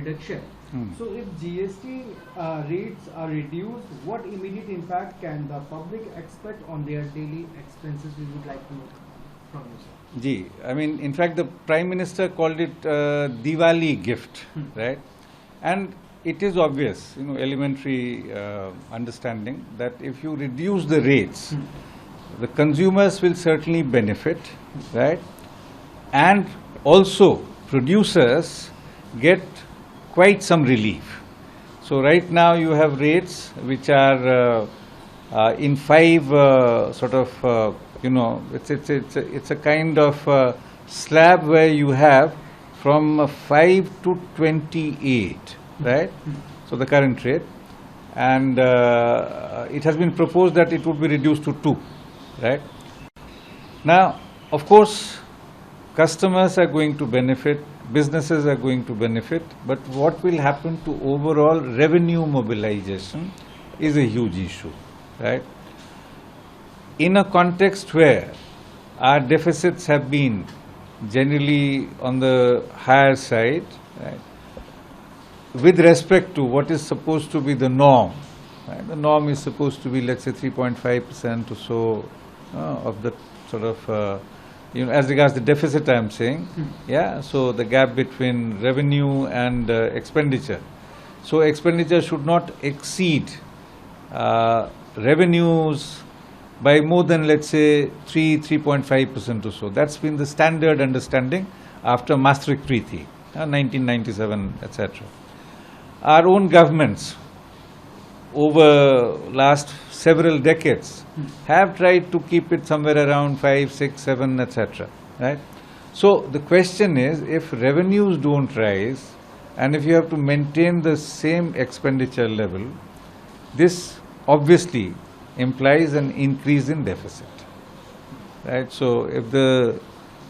reduction. So if GST rates are reduced, what immediate impact can the public expect on their daily expenses? We would like to know from you, sir. Gee, I mean, in fact, the Prime Minister called it Diwali gift, right? And it is obvious, elementary understanding that if you reduce the rates, the consumers will certainly benefit, right? And also producers get quite some relief. So right now you have rates which are in 5 sort of, it's a kind of slab where you have from 5 to 28, right? So the current rate, and it has been proposed that it would be reduced to 2, right? Now, of course, customers are going to benefit, businesses are going to benefit, but what will happen to overall revenue mobilization is a huge issue, right? In a context where our deficits have been generally on the higher side, right, with respect to what is supposed to be the norm, right? The norm is supposed to be, let's say, 3.5% or so of the sort of as regards the deficit, I am saying, yeah, so the gap between revenue and expenditure. So expenditure should not exceed revenues by more than, let's say, 3.5% or so. That's been the standard understanding after Maastricht Treaty, 1997, etc. Our own governments over last several decades have tried to keep it somewhere around 5, 6, 7, etc. Right? So the question is, if revenues don't rise and if you have to maintain the same expenditure level, this obviously implies an increase in deficit. Right? So if the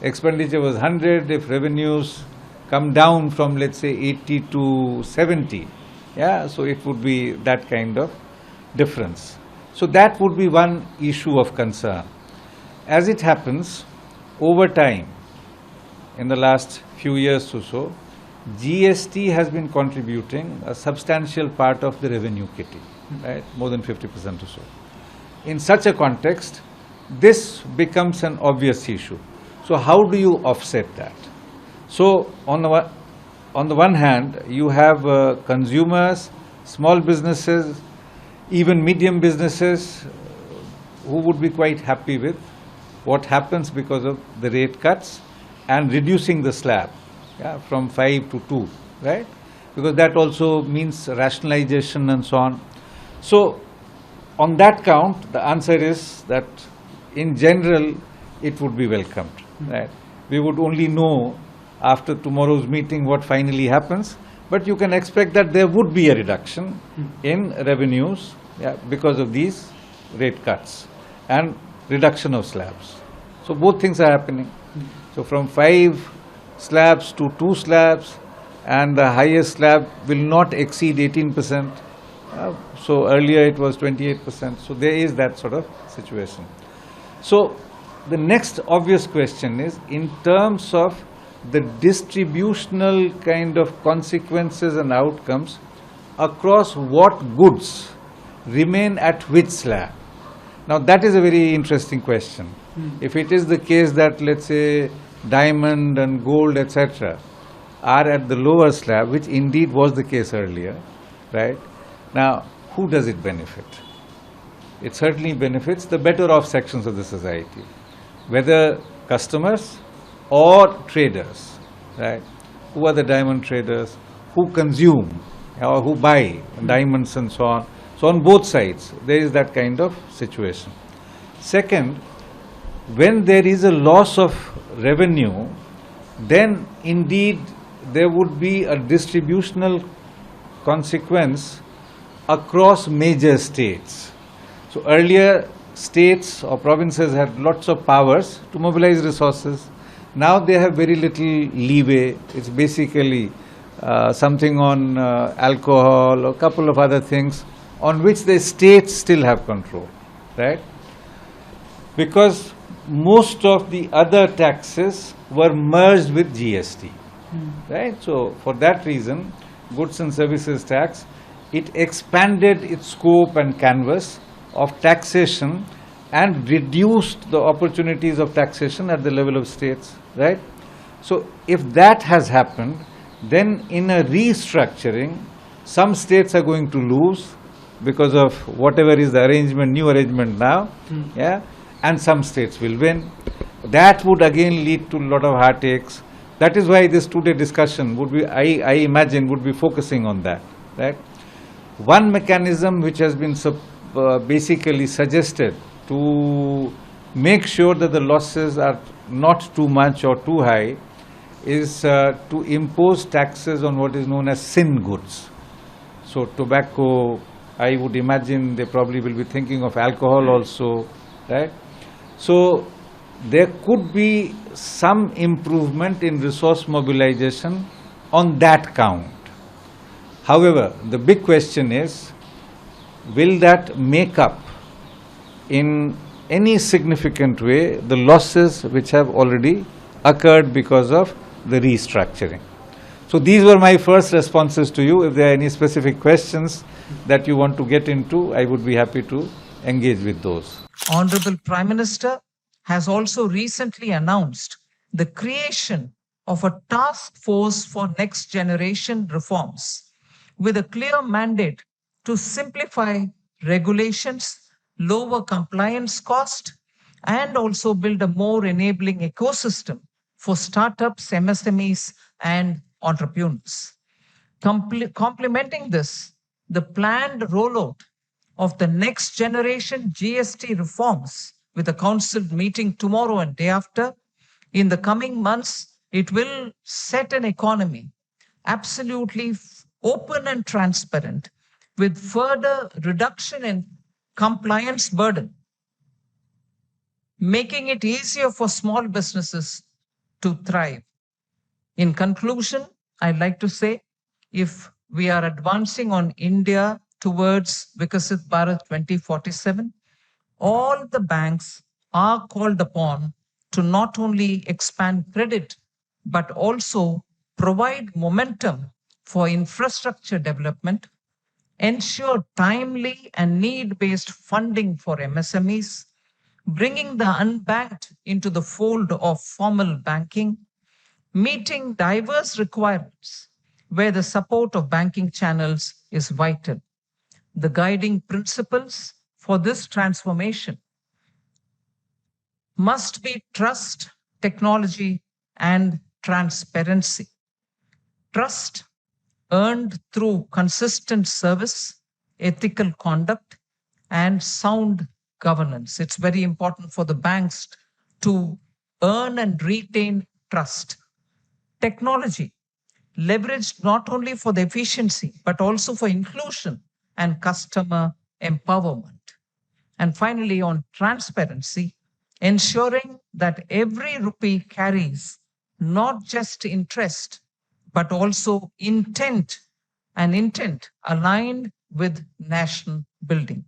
expenditure was 100, if revenues come down from, let's say, 80 to 70, yeah, so it would be that kind of difference. So that would be one issue of concern. As it happens, over time, in the last few years or so, GST has been contributing a substantial part of the revenue kitty, right? More than 50% or so. In such a context, this becomes an obvious issue. So how do you offset that? So on the one hand, you have consumers, small businesses, even medium businesses who would be quite happy with what happens because of the rate cuts and reducing the slab, yeah, from 5 to 2, right? Because that also means rationalization and so on. So on that count, the answer is that in general it would be welcomed, right? We would only know after tomorrow's meeting what finally happens, but you can expect that there would be a reduction in revenues, yeah, because of these rate cuts and reduction of slabs. So both things are happening. So from 5 slabs to 2 slabs, and the highest slab will not exceed 18%. So earlier it was 28%. So there is that sort of situation. So the next obvious question is, in terms of the distributional kind of consequences and outcomes, across what goods remain at which slab? Now that is a very interesting question. If it is the case that, let's say, diamond and gold, etc., are at the lower slab, which indeed was the case earlier, right? Now, who does it benefit? It certainly benefits the better off sections of the society, whether customers or traders, right? Who are the diamond traders? Who consume or who buy diamonds and so on? So on both sides, there is that kind of situation. Second, when there is a loss of revenue, then indeed there would be a distributional consequence across major states. So earlier states or provinces had lots of powers to mobilize resources. Now they have very little leeway. It's basically something on alcohol or a couple of other things on which the states still have control, right? Because most of the other taxes were merged with GST, right? So for that reason, goods and services tax, it expanded its scope and canvas of taxation and reduced the opportunities of taxation at the level of states, right? So if that has happened, then in a restructuring, some states are going to lose because of whatever is the arrangement, new arrangement now, yeah, and some states will win. That would again lead to a lot of heartaches. That is why this today discussion would be, I imagine, would be focusing on that, right? One mechanism which has been basically suggested to make sure that the losses are not too much or too high is to impose taxes on what is known as sin goods. So tobacco, I would imagine they probably will be thinking of alcohol also, right? So there could be some improvement in resource mobilization on that count. However, the big question is, will that make up in any significant way the losses which have already occurred because of the restructuring? So these were my first responses to you. If there are any specific questions that you want to get into, I would be happy to engage with those. Honorable Prime Minister has also recently announced the creation of a task force for next generation reforms with a clear mandate to simplify regulations, lower compliance cost, and also build a more enabling ecosystem for startups, MSMEs, and entrepreneurs. Complementing this, the planned rollout of the next generation GST reforms with a council meeting tomorrow and day after, in the coming months, it will set an economy absolutely open and transparent with further reduction in compliance burden, making it easier for small businesses to thrive. In conclusion, I'd like to say, if we are advancing on India towards Vikasit Bharat 2047, all the banks are called upon to not only expand credit, but also provide momentum for infrastructure development, ensure timely and need-based funding for MSMEs, bringing the unbanked into the fold of formal banking, meeting diverse requirements where the support of banking channels is vital. The guiding principles for this transformation must be trust, technology, and transparency. Trust earned through consistent service, ethical conduct, and sound governance. It's very important for the banks to earn and retain trust. Technology, leveraged not only for the efficiency, but also for inclusion and customer empowerment. And finally, on transparency, ensuring that every rupee carries not just interest, but also intent aligned with national building.